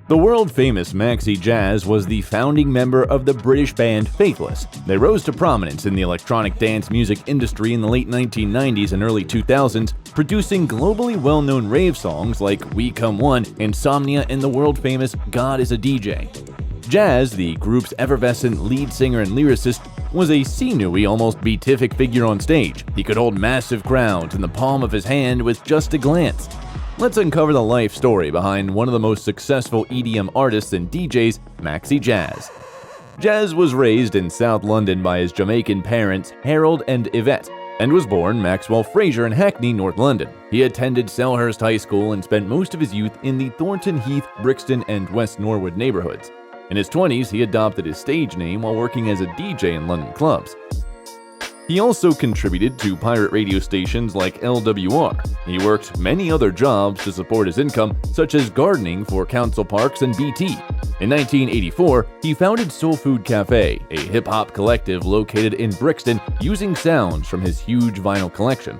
The world-famous Maxi Jazz was the founding member of the British band Faithless. They rose to prominence in the electronic dance music industry in the late 1990s and early 2000s, producing globally well-known rave songs like We Come One, Insomnia, and the world-famous God is a DJ. Jazz, the group's effervescent lead singer and lyricist, was a sinewy, almost beatific figure on stage. He could hold massive crowds in the palm of his hand with just a glance. Let's uncover the life story behind one of the most successful EDM artists and DJs, Maxi Jazz. Jazz was raised in South London by his Jamaican parents, Harold and Yvette, and was born Maxwell Fraser in Hackney, North London. He attended Selhurst High School and spent most of his youth in the Thornton Heath, Brixton, and West Norwood neighborhoods. In his 20s, he adopted his stage name while working as a DJ in London clubs. He also contributed to pirate radio stations like LWR. He worked many other jobs to support his income, such as gardening for Council Parks and BT. In 1984, he founded Soul Food Cafe, a hip-hop collective located in Brixton using sounds from his huge vinyl collection.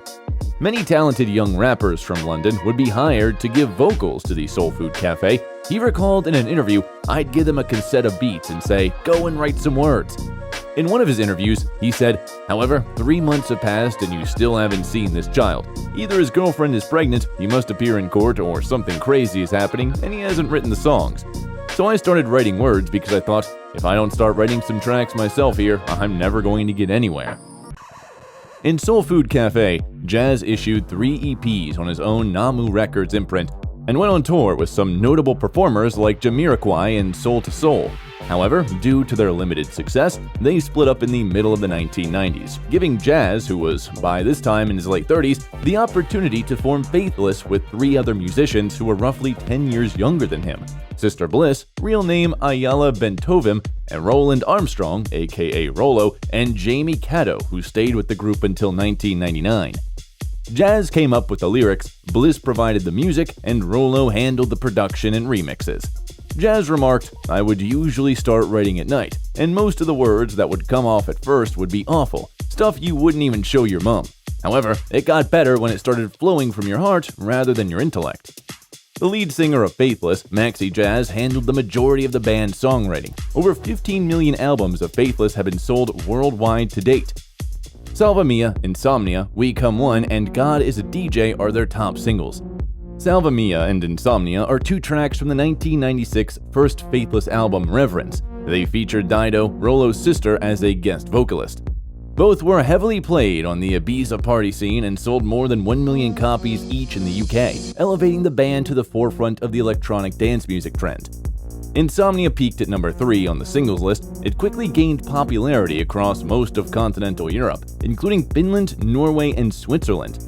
Many talented young rappers from London would be hired to give vocals to the Soul Food Cafe. He recalled in an interview, "I'd give them a cassette of beats and say, go and write some words." In one of his interviews, he said, "However, 3 months have passed and you still haven't seen this child. Either his girlfriend is pregnant, he must appear in court, or something crazy is happening and he hasn't written the songs. So I started writing words because I thought, if I don't start writing some tracks myself here, I'm never going to get anywhere." In Soul Food Cafe, Jazz issued 3 EPs on his own Namu Records imprint and went on tour with some notable performers like Jamiroquai and Soul to Soul. However, due to their limited success, they split up in the middle of the 1990s, giving Jazz, who was by this time in his late 30s, the opportunity to form Faithless with 3 other musicians who were roughly 10 years younger than him: Sister Bliss, real name Ayala Bentovim, and Roland Armstrong, aka Rolo, and Jamie Caddo, who stayed with the group until 1999. Jazz came up with the lyrics, Bliss provided the music, and Rolo handled the production and remixes. Jazz remarked, "I would usually start writing at night, and most of the words that would come off at first would be awful, stuff you wouldn't even show your mom. However, it got better when it started flowing from your heart rather than your intellect." The lead singer of Faithless, Maxi Jazz, handled the majority of the band's songwriting. Over 15 million albums of Faithless have been sold worldwide to date. Salva Mia, Insomnia, We Come One, and God is a DJ are their top singles. Salva Mia and Insomnia are 2 tracks from the 1996 first Faithless album, Reverence. They featured Dido, Rolo's sister, as a guest vocalist. Both were heavily played on the Ibiza party scene and sold more than 1 million copies each in the UK, elevating the band to the forefront of the electronic dance music trend. Insomnia peaked at number 3 on the singles list. It quickly gained popularity across most of continental Europe, including Finland, Norway, and Switzerland.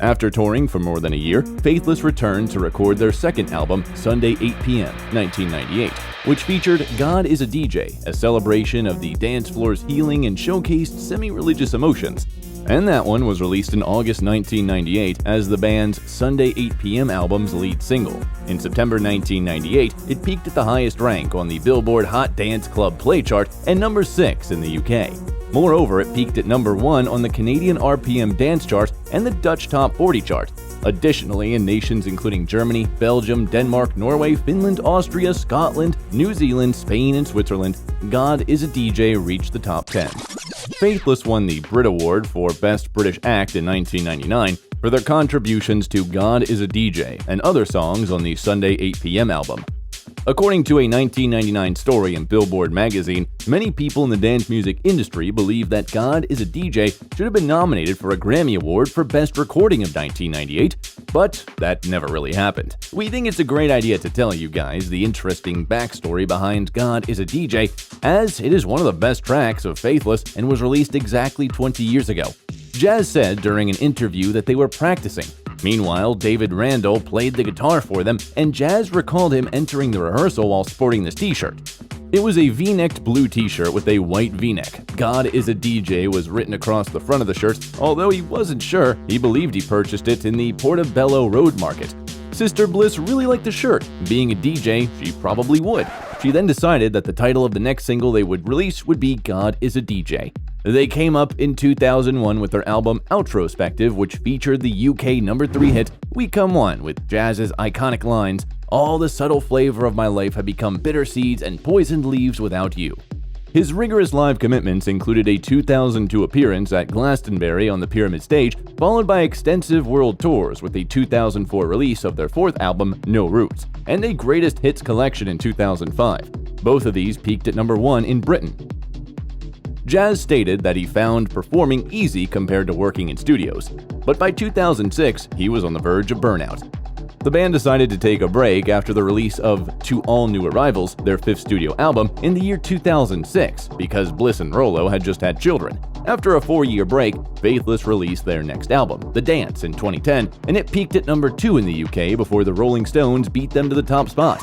After touring for more than a year, Faithless returned to record their second album, Sunday 8 p.m., 1998, which featured God is a DJ, a celebration of the dance floor's healing and showcased semi-religious emotions. And that one was released in August 1998 as the band's Sunday 8 p.m. album's lead single. In September 1998, it peaked at the highest rank on the Billboard Hot Dance Club Play chart and number 6 in the UK. Moreover, it peaked at number 1 on the Canadian RPM Dance Chart and the Dutch Top 40 chart. Additionally, in nations including Germany, Belgium, Denmark, Norway, Finland, Austria, Scotland, New Zealand, Spain, and Switzerland, God is a DJ reached the top 10. Faithless won the Brit Award for Best British Act in 1999 for their contributions to God is a DJ and other songs on the Sunday 8 p.m. album. According to a 1999 story in Billboard magazine, many people in the dance music industry believe that God is a DJ should have been nominated for a Grammy Award for Best Recording of 1998, but that never really happened. We think it's a great idea to tell you guys the interesting backstory behind God is a DJ, as it is one of the best tracks of Faithless and was released exactly 20 years ago. Jazz said during an interview that they were practicing. Meanwhile, David Randall played the guitar for them, and Jazz recalled him entering the rehearsal while sporting this t-shirt. It was a V-necked blue t-shirt with a white V-neck. God is a DJ was written across the front of the shirt. Although he wasn't sure, he believed he purchased it in the Portobello Road Market. Sister Bliss really liked the shirt. Being a DJ, she probably would. She then decided that the title of the next single they would release would be God is a DJ. They came up in 2001 with their album Outrospective, which featured the UK number 3 hit We Come One with Jazz's iconic lines, All the subtle flavor of my life had become bitter seeds and poisoned leaves without you. His rigorous live commitments included a 2002 appearance at Glastonbury on the Pyramid Stage, followed by extensive world tours with the 2004 release of their fourth album, No Roots, and a greatest hits collection in 2005. Both of these peaked at number 1 in Britain. Jazz stated that he found performing easy compared to working in studios, but by 2006, he was on the verge of burnout. The band decided to take a break after the release of To All New Arrivals, their fifth studio album, in the year 2006 because Bliss and Rollo had just had children. After a 4-year break, Faithless released their next album, The Dance, in 2010, and it peaked at number 2 in the UK before the Rolling Stones beat them to the top spot.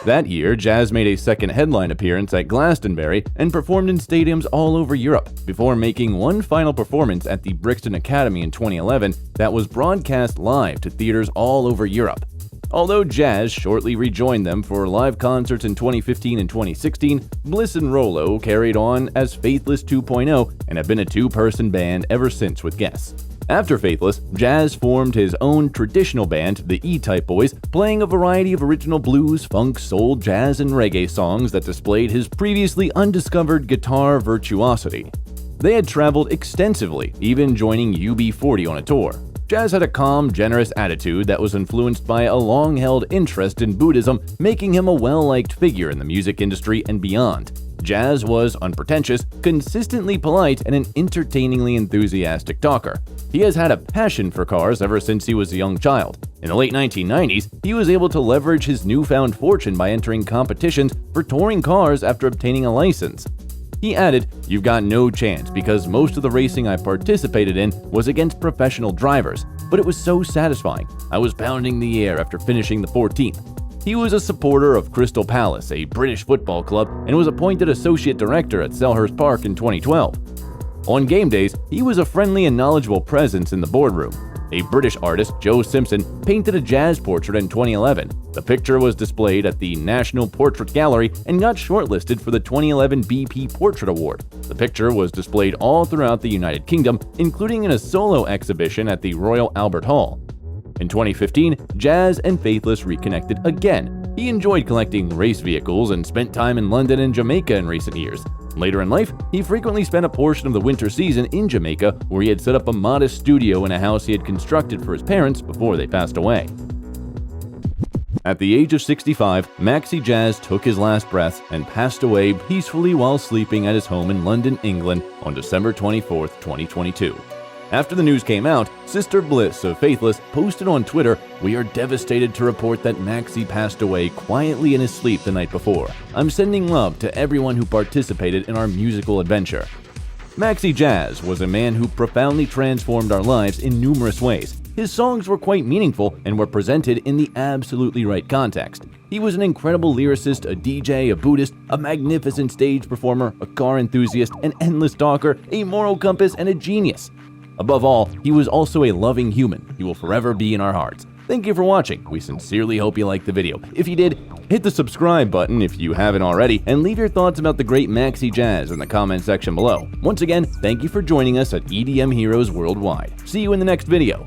That year, Jazz made a second headline appearance at Glastonbury and performed in stadiums all over Europe, before making one final performance at the Brixton Academy in 2011 that was broadcast live to theaters all over Europe. Although Jazz shortly rejoined them for live concerts in 2015 and 2016, Bliss and Rollo carried on as Faithless 2.0 and have been a two-person band ever since with guests. After Faithless, Jazz formed his own traditional band, the E-Type Boys, playing a variety of original blues, funk, soul, jazz, and reggae songs that displayed his previously undiscovered guitar virtuosity. They had traveled extensively, even joining UB40 on a tour. Jazz had a calm, generous attitude that was influenced by a long-held interest in Buddhism, making him a well-liked figure in the music industry and beyond. Jazz was unpretentious, consistently polite, and an entertainingly enthusiastic talker. He has had a passion for cars ever since he was a young child. In the late 1990s, he was able to leverage his newfound fortune by entering competitions for touring cars after obtaining a license. He added, "You've got no chance because most of the racing I participated in was against professional drivers, but it was so satisfying. I was pounding the air after finishing the 14th. He was a supporter of Crystal Palace, a British football club, and was appointed associate director at Selhurst Park in 2012. On game days, he was a friendly and knowledgeable presence in the boardroom. A British artist, Joe Simpson, painted a Jazz portrait in 2011. The picture was displayed at the National Portrait Gallery and got shortlisted for the 2011 BP Portrait Award. The picture was displayed all throughout the United Kingdom, including in a solo exhibition at the Royal Albert Hall. In 2015, Jazz and Faithless reconnected again. He enjoyed collecting race vehicles and spent time in London and Jamaica in recent years. Later in life, he frequently spent a portion of the winter season in Jamaica, where he had set up a modest studio in a house he had constructed for his parents before they passed away. At the age of 65, MAXI Jazz took his last breath and passed away peacefully while sleeping at his home in London, England on December 24, 2022. After the news came out, Sister Bliss of Faithless posted on Twitter, "We are devastated to report that MAXI passed away quietly in his sleep the night before. I'm sending love to everyone who participated in our musical adventure." MAXI Jazz was a man who profoundly transformed our lives in numerous ways. His songs were quite meaningful and were presented in the absolutely right context. He was an incredible lyricist, a DJ, a Buddhist, a magnificent stage performer, a car enthusiast, an endless talker, a moral compass, and a genius. Above all, he was also a loving human. He will forever be in our hearts. Thank you for watching. We sincerely hope you liked the video. If you did, hit the subscribe button if you haven't already, and leave your thoughts about the great MAXI Jazz in the comment section below. Once again, thank you for joining us at EDM Heroes Worldwide. See you in the next video.